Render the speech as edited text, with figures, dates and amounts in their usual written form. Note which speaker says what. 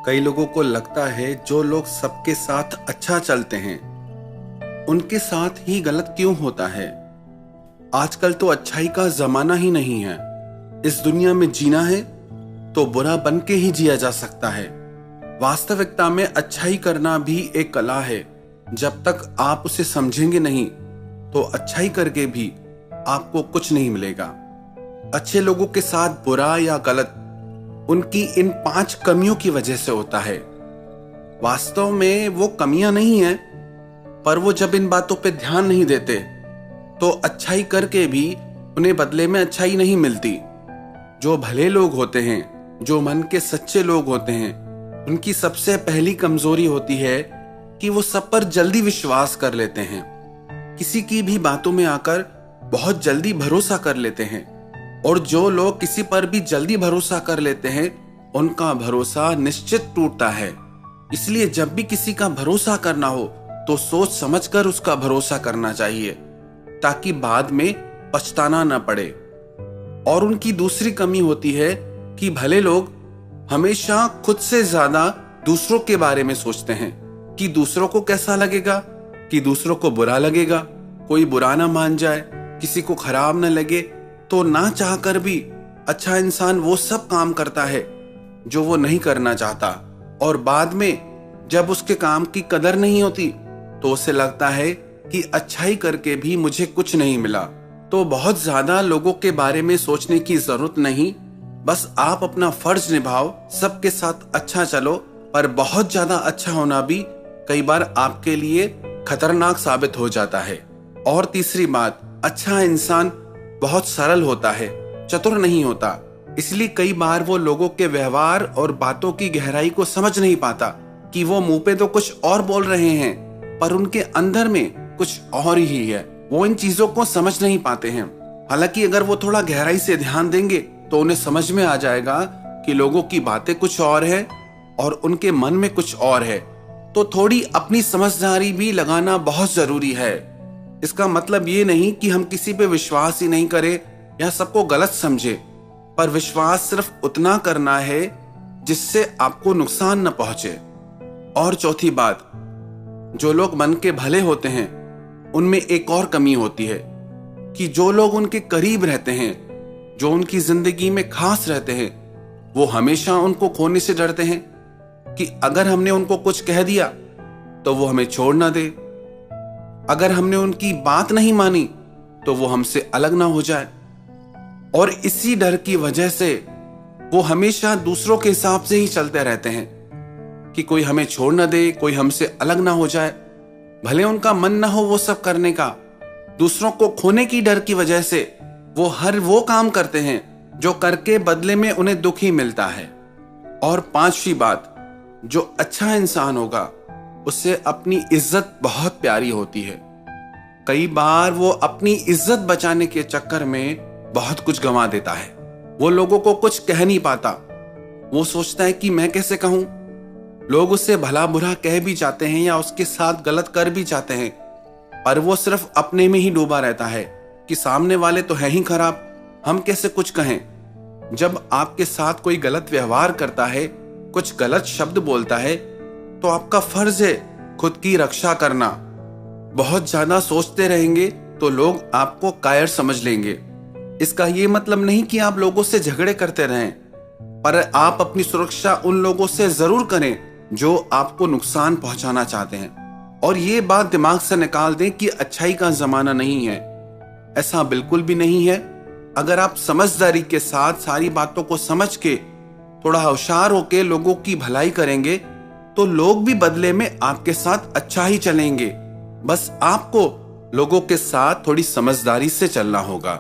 Speaker 1: कई लोगों को लगता है जो लोग सबके साथ अच्छा चलते हैं उनके साथ ही गलत क्यों होता है। आजकल तो अच्छाई का जमाना ही नहीं है। इस दुनिया में जीना है तो बुरा बन के ही जिया जा सकता है। वास्तविकता में अच्छाई करना भी एक कला है। जब तक आप उसे समझेंगे नहीं तो अच्छाई करके भी आपको कुछ नहीं मिलेगा। अच्छे लोगों के साथ बुरा या गलत उनकी इन 5 कमियों की वजह से होता है। वास्तव में वो कमियां नहीं हैं, पर वो जब इन बातों पे ध्यान नहीं देते तो अच्छाई करके भी उन्हें बदले में अच्छाई नहीं मिलती। जो भले लोग होते हैं, जो मन के सच्चे लोग होते हैं, उनकी सबसे पहली कमजोरी होती है कि वो सब पर जल्दी विश्वास कर लेते हैं। किसी की भी बातों में आकर बहुत जल्दी भरोसा कर लेते हैं। और जो लोग किसी पर भी जल्दी भरोसा कर लेते हैं उनका भरोसा निश्चित टूटता है। इसलिए जब भी किसी का भरोसा करना हो तो सोच समझकर उसका भरोसा करना चाहिए ताकि बाद में पछताना न पड़े। और उनकी दूसरी कमी होती है कि भले लोग हमेशा खुद से ज्यादा दूसरों के बारे में सोचते हैं कि दूसरों को कैसा लगेगा, कि दूसरों को बुरा लगेगा, कोई बुरा ना मान जाए, किसी को खराब न लगे। तो ना चाहकर भी अच्छा इंसान वो सब काम करता है जो वो नहीं करना चाहता। और बाद में जब उसके काम की कदर नहीं होती तो उसे लगता है कि अच्छाई करके भी मुझे कुछ नहीं मिला। तो बहुत ज्यादा लोगों के बारे में सोचने की जरूरत नहीं। बस आप अपना फर्ज निभाओ, सबके साथ अच्छा चलो। पर बहुत ज्यादा अच्छा होना भी कई बार आपके लिए खतरनाक साबित हो जाता है। और तीसरी बात, अच्छा इंसान बहुत सरल होता है, चतुर नहीं होता। इसलिए कई बार वो लोगों के व्यवहार और बातों की गहराई को समझ नहीं पाता कि वो मुंह पे तो कुछ और बोल रहे हैं पर उनके अंदर में कुछ और ही है। वो इन चीजों को समझ नहीं पाते हैं। हालांकि अगर वो थोड़ा गहराई से ध्यान देंगे तो उन्हें समझ में आ जाएगा कि लोगों की बातें कुछ और है और उनके मन में कुछ और है। तो थोड़ी अपनी समझदारी भी लगाना बहुत जरूरी है। इसका मतलब ये नहीं कि हम किसी पे विश्वास ही नहीं करें या सबको गलत समझे, पर विश्वास सिर्फ उतना करना है जिससे आपको नुकसान न पहुंचे। और चौथी बात, जो लोग मन के भले होते हैं उनमें एक और कमी होती है कि जो लोग उनके करीब रहते हैं, जो उनकी जिंदगी में खास रहते हैं, वो हमेशा उनको खोने से डरते हैं कि अगर हमने उनको कुछ कह दिया तो वो हमें छोड़ ना दे, अगर हमने उनकी बात नहीं मानी तो वो हमसे अलग ना हो जाए। और इसी डर की वजह से वो हमेशा दूसरों के हिसाब से ही चलते रहते हैं कि कोई हमें छोड़ ना दे, कोई हमसे अलग ना हो जाए। भले उनका मन ना हो वो सब करने का, दूसरों को खोने की डर की वजह से वो हर वो काम करते हैं जो करके बदले में उन्हें दुख ही मिलता है। और पांचवी बात, जो अच्छा इंसान होगा उससे अपनी इज्जत बहुत प्यारी होती है। कई बार वो अपनी इज्जत बचाने के चक्कर में बहुत कुछ गंवा देता है। वो लोगों को कुछ कह नहीं पाता। वो सोचता है कि मैं कैसे कहूं। लोग उससे भला बुरा कह भी जाते हैं या उसके साथ गलत कर भी जाते हैं, पर वो सिर्फ अपने में ही डूबा रहता है कि सामने वाले तो है ही खराब, हम कैसे कुछ कहें। जब आपके साथ कोई गलत व्यवहार करता है, कुछ गलत शब्द बोलता है, तो आपका फर्ज है खुद की रक्षा करना। बहुत ज्यादा सोचते रहेंगे तो लोग आपको कायर समझ लेंगे। इसका ये मतलब नहीं कि आप लोगों से झगड़े करते रहें, पर आप अपनी सुरक्षा उन लोगों से जरूर करें जो आपको नुकसान पहुंचाना चाहते हैं। और ये बात दिमाग से निकाल दें कि अच्छाई का जमाना नहीं है। ऐसा बिल्कुल भी नहीं है। अगर आप समझदारी के साथ सारी बातों को समझ के थोड़ा होशियार होके लोगों की भलाई करेंगे तो लोग भी बदले में आपके साथ अच्छा ही चलेंगे। बस आपको लोगों के साथ थोड़ी समझदारी से चलना होगा।